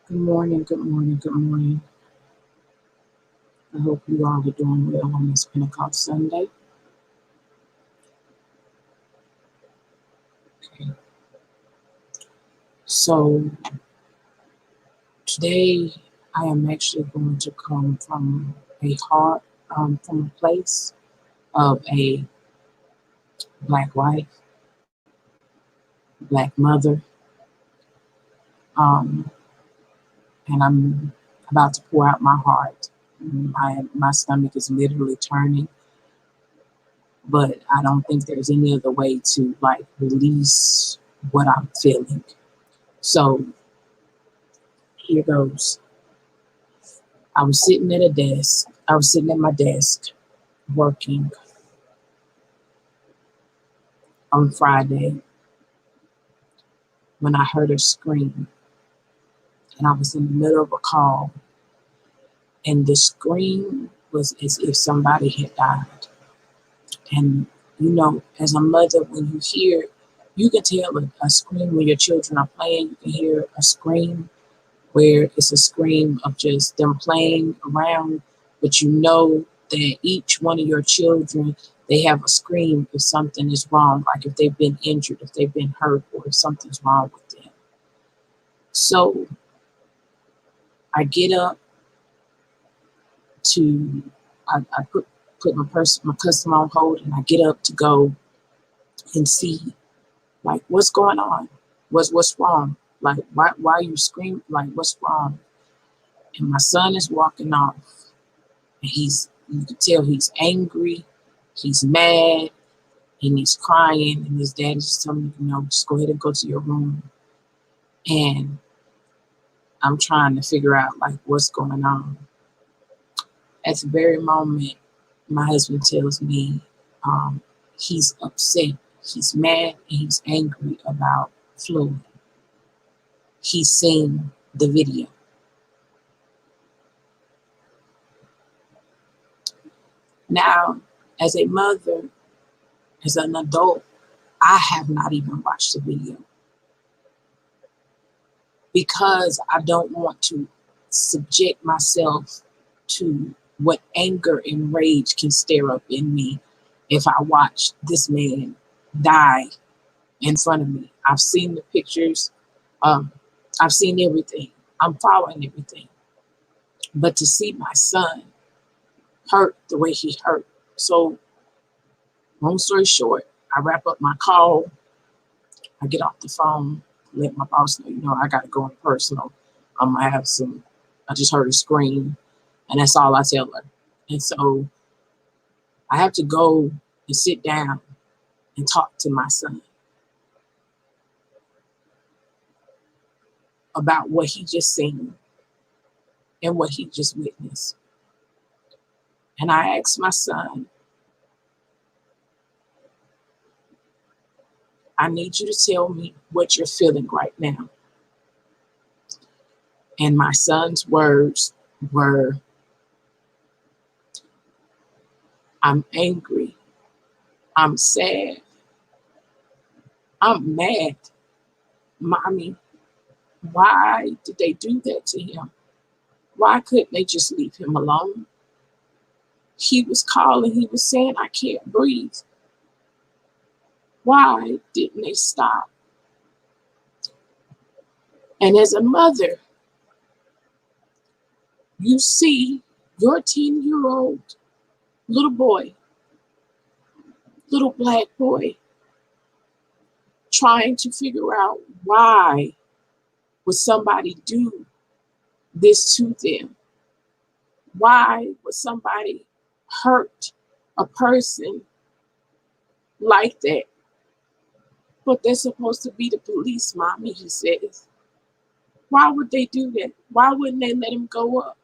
Good morning, good morning, good morning. I hope you all are doing well on this Pentecost Sunday. Okay. So today I am actually going to come from from a place of a black wife, black mother, um, and I'm about to pour out my heart. My stomach is literally turning, but I don't think there's any other way to release what I'm feeling. So here goes. I was sitting at a desk. I was sitting at my desk working on Friday when I heard her scream. And I was in the middle of a call. And the scream was as if somebody had died. And, as a mother, when you hear, you can tell a scream when your children are playing. You can hear a scream where it's a scream of just them playing around, but you know that each one of your children, they have a scream if something is wrong, like if they've been injured, if they've been hurt, or if something's wrong with them. So I get up to, I put my customer on hold, and I get up to go and see, like, what's going on, what's wrong, like why are you screaming, like what's wrong? And my son is walking off. You can tell he's angry, he's mad, and he's crying. And his dad is just telling me, just go ahead and go to your room. And I'm trying to figure out like what's going on. At the very moment, my husband tells me he's upset, he's mad, and he's angry about Floyd. He's seen the video. Now, as a mother, as an adult, I have not even watched the video because I don't want to subject myself to what anger and rage can stir up in me if I watch this man die in front of me. I've seen the pictures. I've seen everything. I'm following everything. But to see my son hurt the way he hurt. So, long story short, I wrap up my call. I get off the phone, let my boss know, I got to go in personal. I just heard a scream, and that's all I tell her. And so I have to go and sit down and talk to my son about what he just seen and what he just witnessed. And I asked my son, I need you to tell me what you're feeling right now. And my son's words were, I'm angry, I'm sad, I'm mad. Mommy, why did they do that to him? Why couldn't they just leave him alone? He was calling, he was saying, I can't breathe. Why didn't they stop? And as a mother, you see your 10-year-old little boy, little black boy, trying to figure out why would somebody do this to them? Why would somebody hurt a person like that? But they're supposed to be the police, Mommy, he says. Why would they do that? Why wouldn't they let him go up?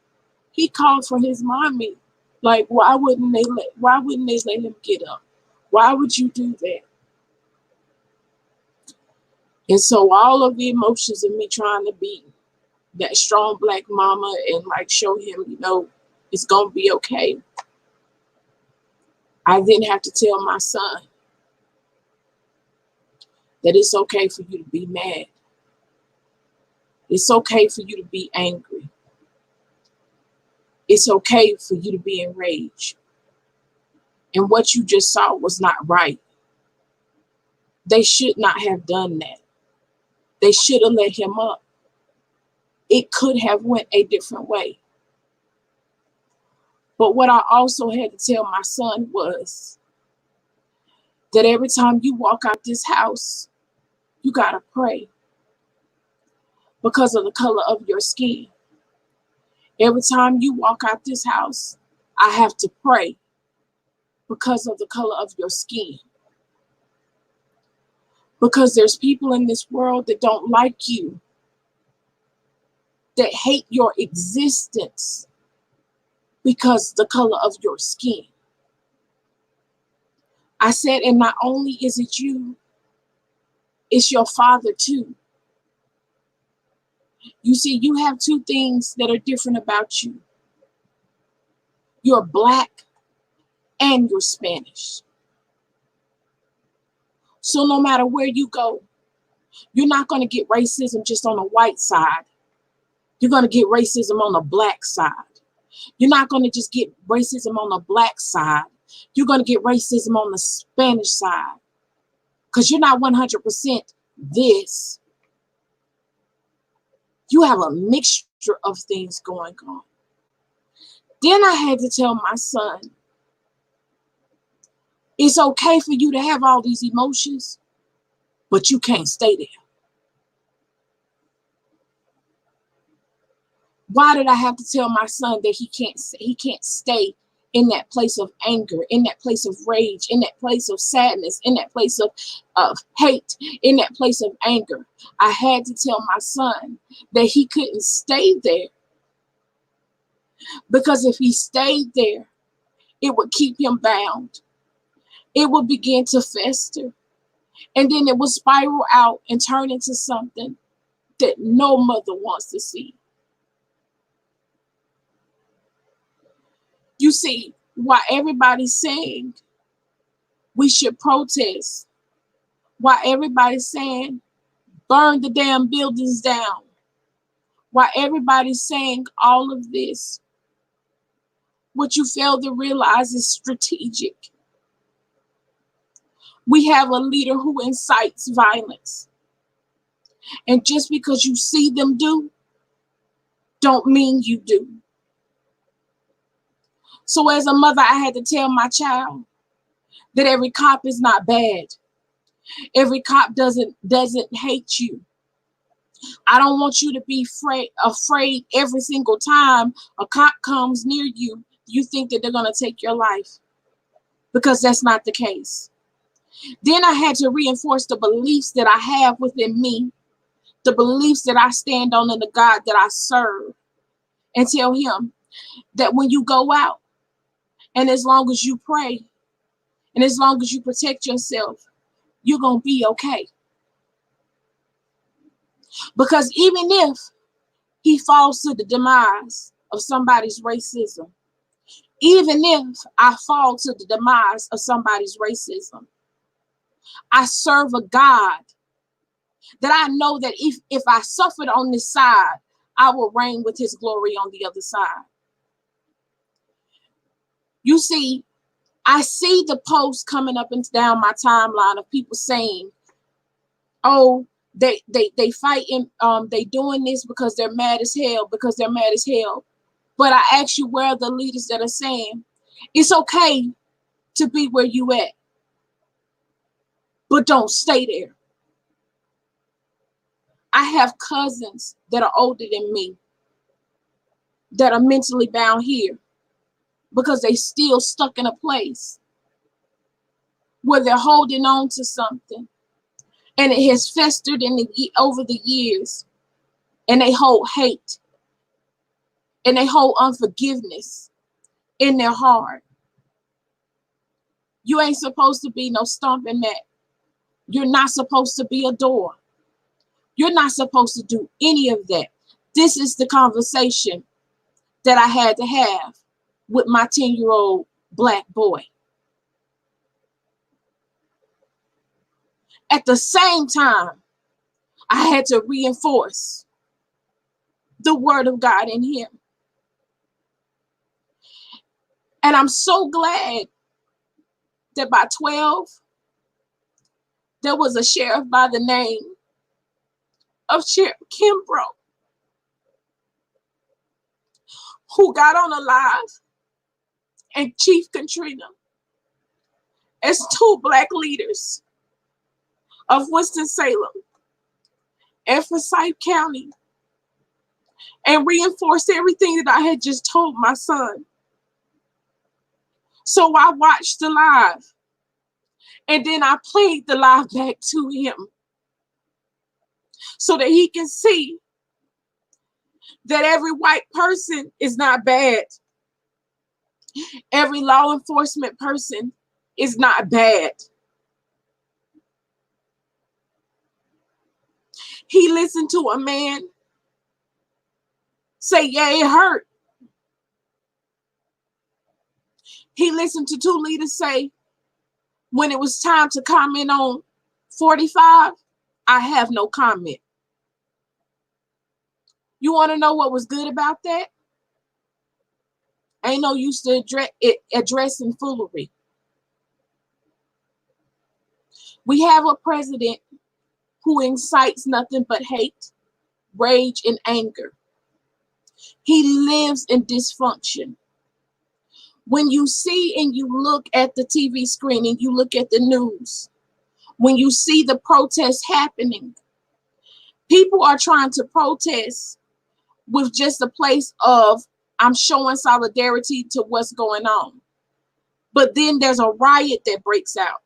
He called for his mommy. Like, why wouldn't they let him get up? Why would you do that? And so all of the emotions of me trying to be that strong black mama and like show him, it's gonna be okay. I then have to tell my son that it's okay for you to be mad. It's okay for you to be angry. It's okay for you to be enraged. And what you just saw was not right. They should not have done that. They should have let him up. It could have went a different way. But what I also had to tell my son was that every time you walk out this house, you got to pray because of the color of your skin. Every time you walk out this house, I have to pray because of the color of your skin. Because there's people in this world that don't like you, that hate your existence because the color of your skin. I said, and not only is it you, it's your father too. You see, you have two things that are different about you. You're black and you're Spanish. So no matter where you go, you're not going to get racism just on the white side. You're going to get racism on the black side. You're not going to just get racism on the black side. You're going to get racism on the Spanish side. Because you're not 100% this. You have a mixture of things going on. Then I had to tell my son, it's okay for you to have all these emotions, but you can't stay there. Why did I have to tell my son that he can't stay in that place of anger, in that place of rage, in that place of sadness, in that place of hate, in that place of anger? I had to tell my son that he couldn't stay there, because if he stayed there, it would keep him bound. It would begin to fester, and then it would spiral out and turn into something that no mother wants to see. You see, while everybody's saying we should protest, while everybody's saying burn the damn buildings down, while everybody's saying all of this, what you fail to realize is strategic. We have a leader who incites violence. And just because you see them do, don't mean you do. So as a mother, I had to tell my child that every cop is not bad. Every cop doesn't hate you. I don't want you to be afraid every single time a cop comes near you, you think that they're going to take your life, because that's not the case. Then I had to reinforce the beliefs that I have within me, the beliefs that I stand on, and the God that I serve, and tell him that when you go out, and as long as you pray, and as long as you protect yourself, you're going to be okay. Because even if he falls to the demise of somebody's racism, even if I fall to the demise of somebody's racism, I serve a God that I know that if I suffered on this side, I will reign with his glory on the other side. You see, I see the posts coming up and down my timeline of people saying, oh, they fighting, they doing this because they're mad as hell, But I ask you, where are the leaders that are saying it's okay to be where you at, but don't stay there? I have cousins that are older than me that are mentally bound here because they still stuck in a place where they're holding on to something, and it has festered over the years, and they hold hate and they hold unforgiveness in their heart. You ain't supposed to be no stomping mat. You're not supposed to be a door. You're not supposed to do any of that. This is the conversation that I had to have with my 10-year-old black boy. At the same time, I had to reinforce the word of God in him. And I'm so glad that by 12, there was a sheriff by the name of Sheriff Kimbrough who got on a live, and Chief Katrina, as two Black leaders of Winston-Salem and Forsyth County, and reinforced everything that I had just told my son. So I watched the live, and then I played the live back to him so that he can see that every white person is not bad. Every law enforcement person is not bad. He listened to a man say, yeah, it hurt. He listened to two leaders say, when it was time to comment on 45, I have no comment. You want to know what was good about that? Ain't no use to addressing foolery. We have a president who incites nothing but hate, rage, and anger. He lives in dysfunction. When you see and you look at the TV screen and you look at the news, when you see the protests happening, people are trying to protest with just a place of, I'm showing solidarity to what's going on. But then there's a riot that breaks out.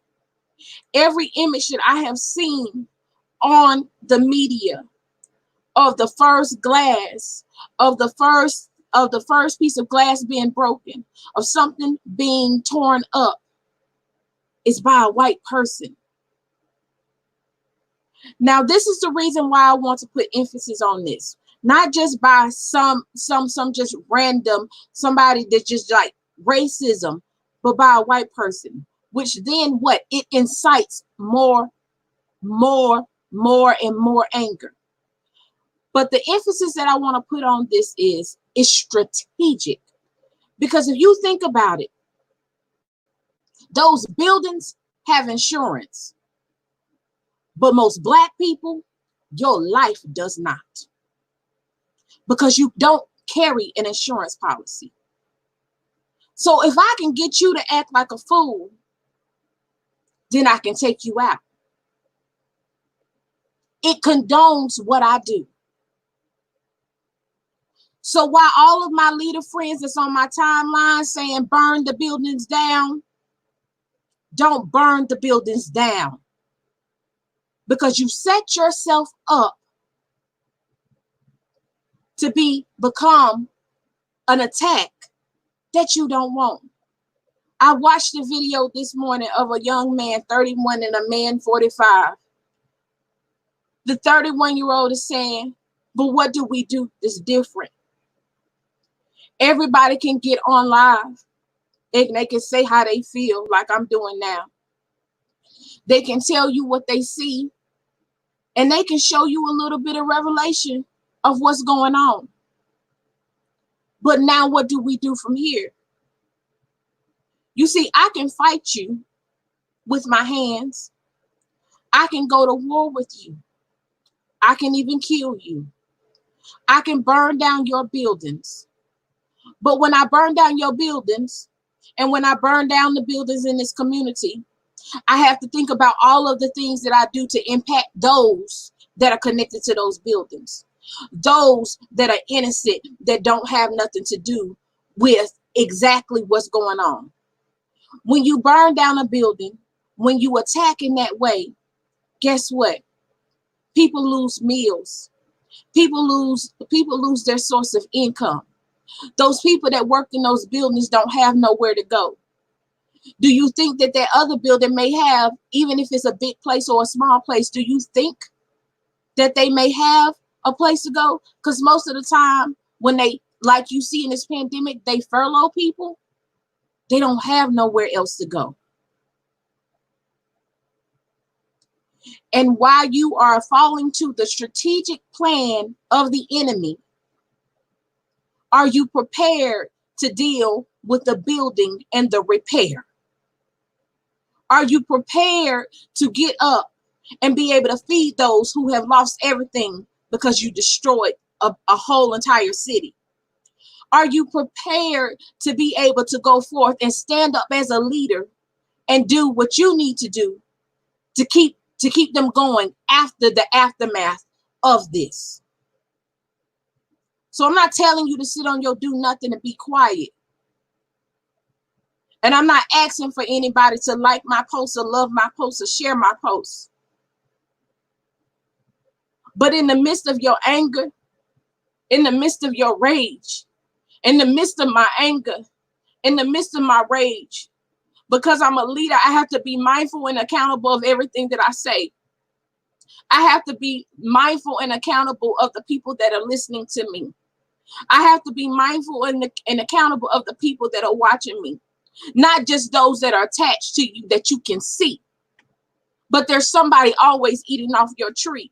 Every image that I have seen on the media of the first glass, of the first piece of glass being broken, of something being torn up, is by a white person. Now, this is the reason why I want to put emphasis on this. Not just by some just random, somebody that's just like racism, but by a white person, which then what? It incites more and more anger. But the emphasis that I want to put on this is strategic. Because if you think about it, those buildings have insurance, but most Black people, your life does not, because you don't carry an insurance policy. So if I can get you to act like a fool, then I can take you out. It condones what I do. So while all of my leader friends that's on my timeline saying burn the buildings down, don't burn the buildings down, because you set yourself up to become an attack that you don't want. I watched a video this morning of a young man, 31, and a man, 45. The 31-year-old is saying, but what do we do that's different? Everybody can get on live and they can say how they feel, like I'm doing now. They can tell you what they see, and they can show you a little bit of revelation of what's going on. But now what do we do from here? You see, I can fight you with my hands. I can go to war with you. I can even kill you. I can burn down your buildings. But when I burn down your buildings, and when I burn down the buildings in this community, I have to think about all of the things that I do to impact those that are connected to those buildings. Those that are innocent, that don't have nothing to do with exactly what's going on. When you burn down a building, when you attack in that way, guess what? People lose meals. People lose their source of income. Those people that worked in those buildings don't have nowhere to go. Do you think that that other building may have, even if it's a big place or a small place, do you think that they may have a place to go? Because most of the time when they, like you see in this pandemic, they furlough people, they don't have nowhere else to go. And while you are falling to the strategic plan of the enemy, Are you prepared to deal with the building and the repair? Are you prepared to get up and be able to feed those who have lost everything because you destroyed a whole entire city? Are you prepared to be able to go forth and stand up as a leader and do what you need to do to keep them going after the aftermath of this? So I'm not telling you to sit on your do nothing and be quiet. And I'm not asking for anybody to like my post or love my post or share my post. But in the midst of your anger, in the midst of your rage, in the midst of my anger, in the midst of my rage, because I'm a leader, I have to be mindful and accountable of everything that I say. I have to be mindful and accountable of the people that are listening to me. I have to be mindful and accountable of the people that are watching me. Not just those that are attached to you that you can see, but there's somebody always eating off your tree.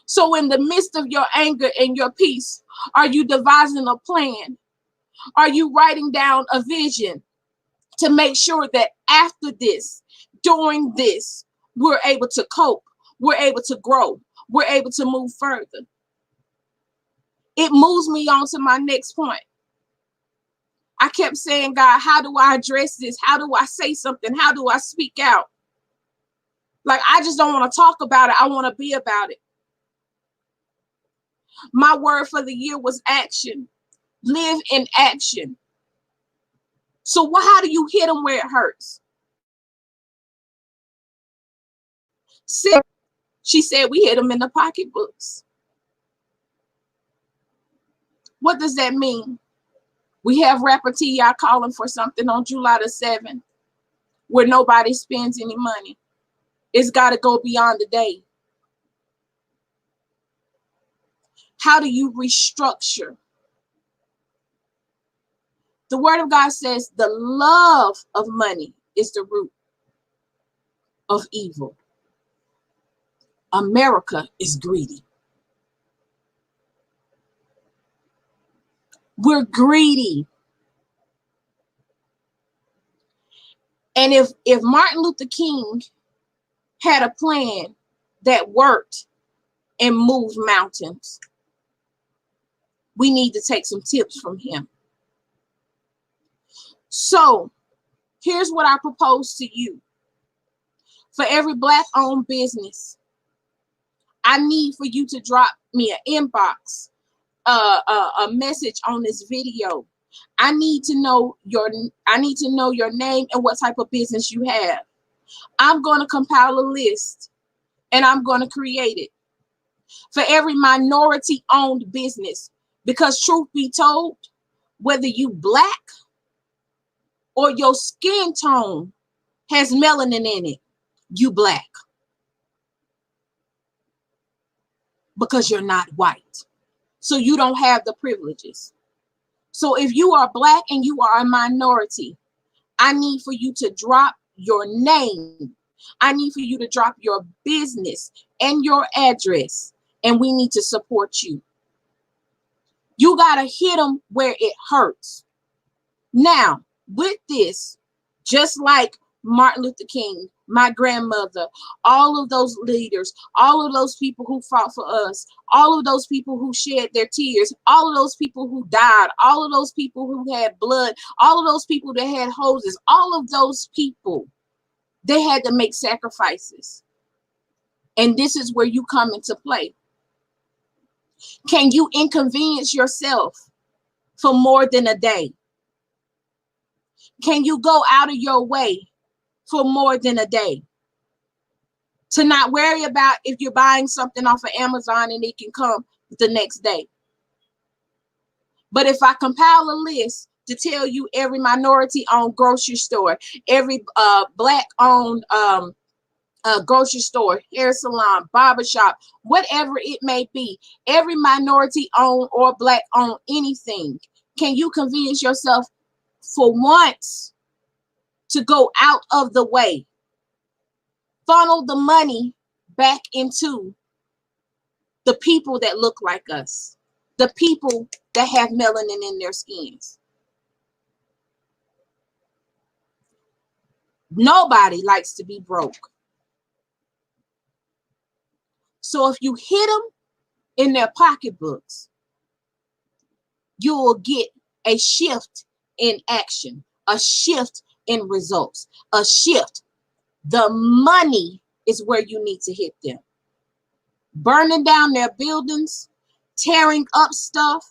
So in the midst of your anger and your peace, are you devising a plan? Are you writing down a vision to make sure that after this, during this, we're able to cope, we're able to grow, we're able to move further? It moves me on to my next point. I kept saying, God, how do I address this? How do I say something? How do I speak out? Like, I just don't want to talk about it. I want to be about it. My word for the year was action. Live in action. So how do you hit them where it hurts? She said we hit them in the pocketbooks. What does that mean? We have rapper T.I. calling for something on July the 7th where nobody spends any money. It's got to go beyond the day. How do you restructure? The word of God says the love of money is the root of evil. America is greedy. We're greedy. And if Martin Luther King had a plan that worked and moved mountains, we need to take some tips from him. So here's what I propose to you. For every Black-owned business, I need for you to drop me an inbox, a message on this video. I need to know your name and what type of business you have. I'm going to compile a list and I'm going to create it for every minority-owned business, because truth be told, whether you Black or your skin tone has melanin in it, you Black, because you're not white. So you don't have the privileges. So if you are Black and you are a minority, I need for you to drop your name. I need for you to drop your business and your address, and we need to support you. You got to hit them where it hurts. Now, with this, just like Martin Luther King, my grandmother, all of those leaders, all of those people who fought for us, all of those people who shed their tears, all of those people who died, all of those people who had blood, all of those people that had hoses, all of those people, they had to make sacrifices. And this is where you come into play. Can you inconvenience yourself for more than a day? Can you go out of your way for more than a day? To not worry about if you're buying something off of Amazon and it can come the next day. But if I compile a list to tell you every minority-owned grocery store, every Black-owned grocery store, hair salon, barbershop, whatever it may be, every minority-owned or Black-owned anything, can you convince yourself for once to go out of the way? Funnel the money back into the people that look like us, the people that have melanin in their skins. Nobody likes to be broke. So if you hit them in their pocketbooks, you will get a shift in action, a shift in results, a shift. The money is where you need to hit them. Burning down their buildings, tearing up stuff.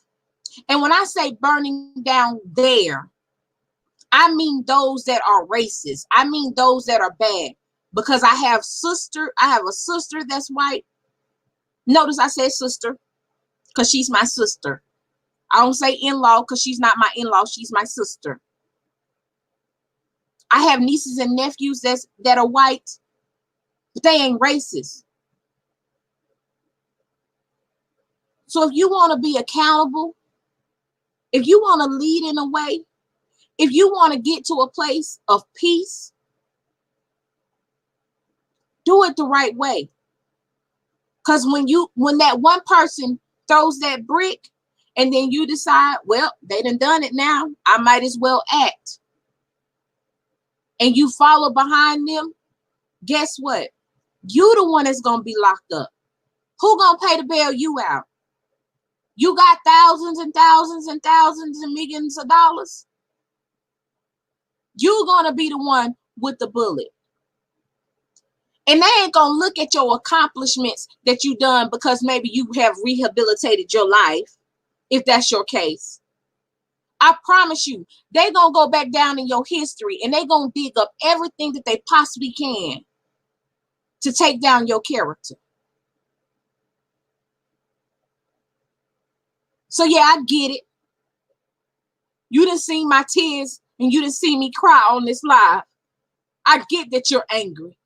And when I say burning down there, I mean those that are racist. I mean those that are bad. Because I have a sister that's white. Notice I said sister, because she's my sister. I don't say in-law because she's not my in-law. She's my sister. I have nieces and nephews that are white, but they ain't racist. So if you want to be accountable, if you want to lead in a way, if you want to get to a place of peace, do it the right way. Because when that one person throws that brick and then you decide, well, they done it now, I might as well act. And you follow behind them, guess what? You the one that's going to be locked up. Who going to pay to bail you out? You got thousands and thousands and thousands and millions of dollars. You're going to be the one with the bullet. And they ain't going to look at your accomplishments that you done because maybe you have rehabilitated your life, if that's your case. I promise you, they going to go back down in your history and they going to dig up everything that they possibly can to take down your character. So yeah, I get it. You done seen my tears and you done seen me cry on this live. I get that you're angry.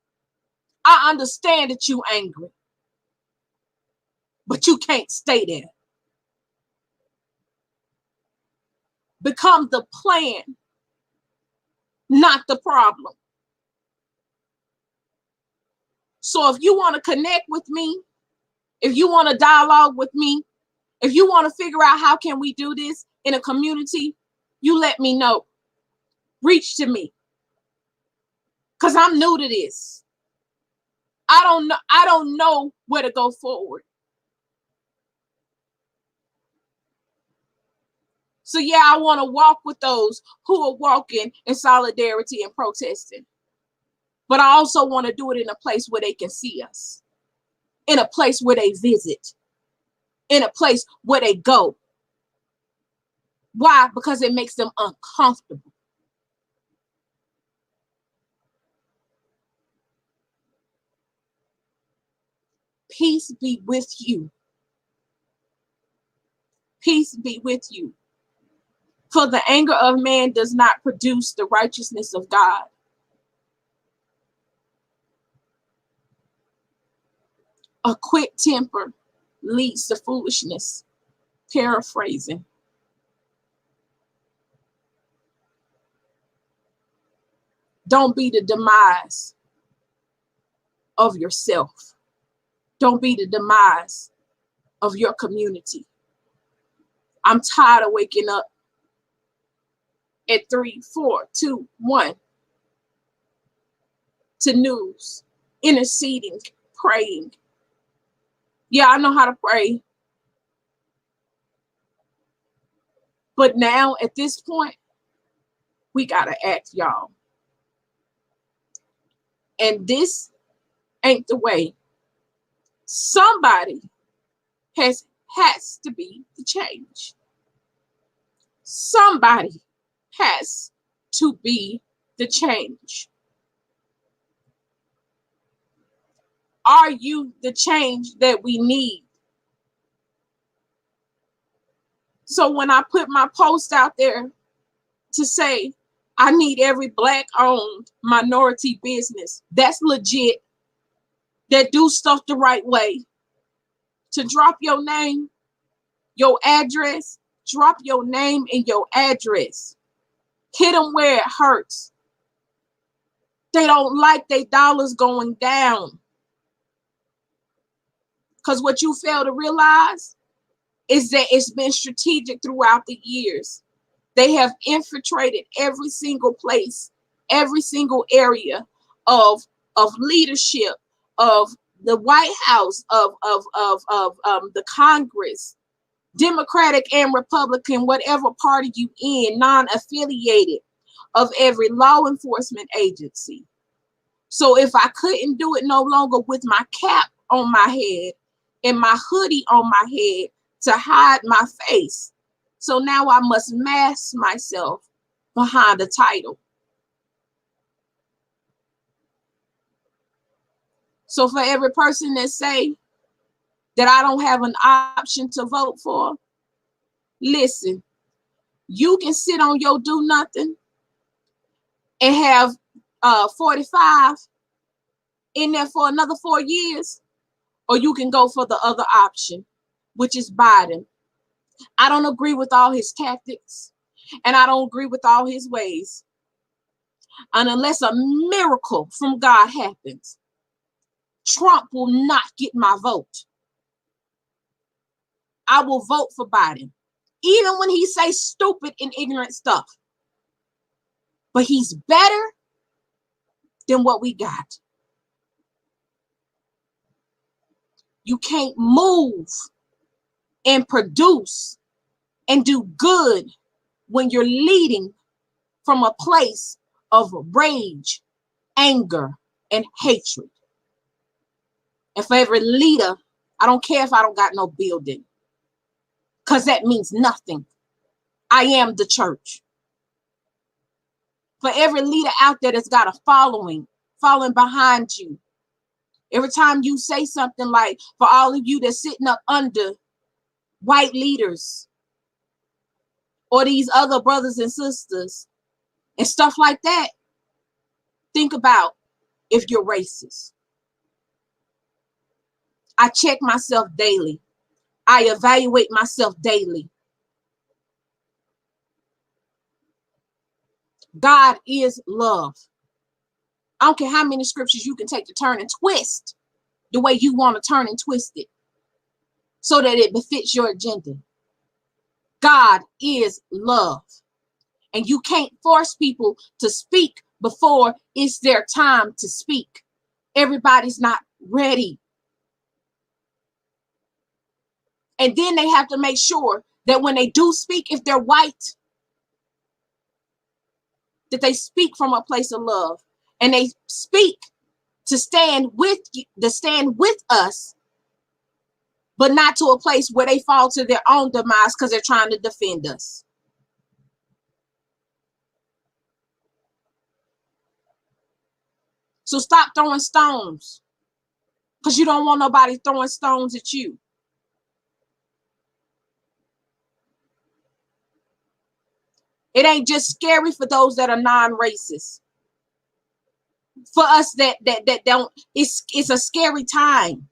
I understand that you're angry. But you can't stay there. Become the plan, not the problem. So if you want to connect with me, if you want to dialogue with me, if you want to figure out how can we do this in a community, you let me know. Reach to me. Because I'm new to this. I don't know where to go forward. So yeah, I want to walk with those who are walking in solidarity and protesting. But I also want to do it in a place where they can see us. In a place where they visit. In a place where they go. Why? Because it makes them uncomfortable. Peace be with you. Peace be with you. For the anger of man does not produce the righteousness of God. A quick temper leads to foolishness. Paraphrasing. Don't be the demise of yourself. Don't be the demise of your community. I'm tired of waking up at 3, 4, 2, 1 to news, interceding, praying. Yeah, I know how to pray. But now at this point, we got to act, y'all. And this ain't the way. Somebody has to be the change. Somebody has to be the change. Are you the change that we need? So when I put my post out there to say, I need every Black-owned minority business that's legit, that do stuff the right way, to drop your name, your address, drop your name and your address. Hit them where it hurts. They don't like their dollars going down. Because what you fail to realize is that it's been strategic throughout the years. They have infiltrated every single place, every single area of leadership, of the White House, of the Congress, Democratic and Republican, whatever party you in, non-affiliated, of every law enforcement agency. So if I couldn't do it no longer with my cap on my head and my hoodie on my head to hide my face, so now I must mask myself behind a title. So for every person that say that I don't have an option to vote for, listen, you can sit on your do nothing and have 45 in there for another 4 years, or you can go for the other option, which is Biden. I don't agree with all his tactics, and I don't agree with all his ways. And unless a miracle from God happens, Trump will not get my vote. I will vote for Biden, even when he says stupid and ignorant stuff. But he's better than what we got. You can't move and produce and do good when you're leading from a place of rage, anger, and hatred. And for every leader, I don't care if I don't got no building, because that means nothing. I am the church. For every leader out there that's got a following behind you, every time you say something, like for all of you that's sitting up under white leaders or these other brothers and sisters and stuff like that, think about if you're racist. I check myself daily. I evaluate myself daily. God is love. I don't care how many scriptures you can take to turn and twist the way you want to turn and twist it so that it befits your agenda. God is love. And you can't force people to speak before it's their time to speak. Everybody's not ready. And then they have to make sure that when they do speak, if they're white, that they speak from a place of love, and they speak to stand with us, but not to a place where they fall to their own demise because they're trying to defend us. So stop throwing stones, because you don't want nobody throwing stones at you. It ain't just scary for those that are non-racist. For us that don't, it's a scary time.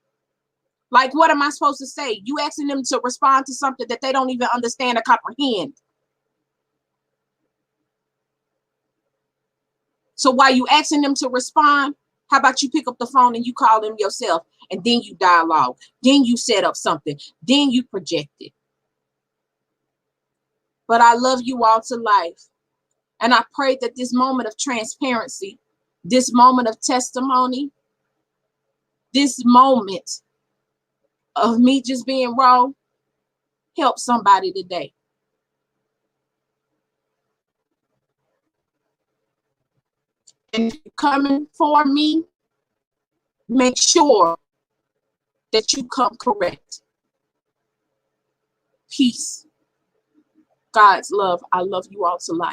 Like, what am I supposed to say? You asking them to respond to something that they don't even understand or comprehend. So while you asking them to respond, how about you pick up the phone and you call them yourself, and then you dialogue, then you set up something, then you project it. But I love you all to life. And I pray that this moment of transparency, this moment of testimony, this moment of me just being raw, help somebody today. And if you're coming for me, make sure that you come correct. Peace. God's love. I love you all to life.